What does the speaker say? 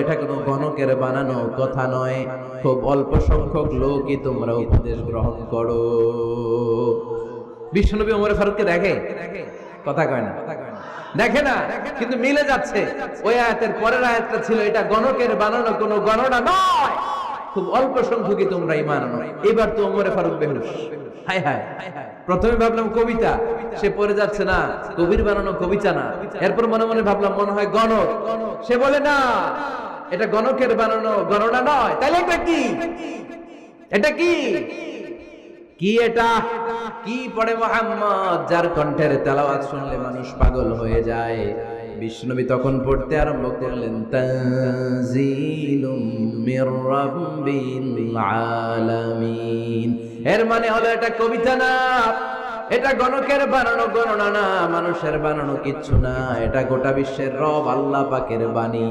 এটা কোনো গণকের বানানো কথা নয়, খুব অল্প সংখ্যক লোকই তোমরা উপদেশ গ্রহণ করো। বিশ্বনবী ওমর ফারুককে দেখে? কথা কয় না, দেখে না, কিন্তু মিলে যাচ্ছে। ওই আয়াতের পরের আয়াতটা ছিল এটা গণকের বানানো কোনো গণনা নয়, খুব অল্প সংখ্যকই তোমরা ঈমান আনো। এবার তো ওমর ফারুক বেহুশ। হায় হায়, প্রথমে ভাবলাম কবিতা, সে পড়ে যাচ্ছে না কবির বানানো কবিতা না। এরপর মনে মনে ভাবলাম মনে হয় গণক, সে বলে না এটা গণকের বানানো গণনা নয়। তাহলে এটা কি? এটা কি? কি এটা? কি পড়ে মুহাম্মদ, যার কণ্ঠের তেলাওয়াত শুনলে মানুষ পাগল হয়ে যায়। বিষ্ণুনবী তখন পড়তে আরম্ভ করলেন, তানজিলুম মির রাব্বিল আলামিন। এর মানে হলো এটা কবিতা না, এটা গণকের বানানো গণনা না, মানুষের বানানো কিচ্ছু না, এটা গোটা বিশ্বের রব আল্লাহ পাকের বাণী।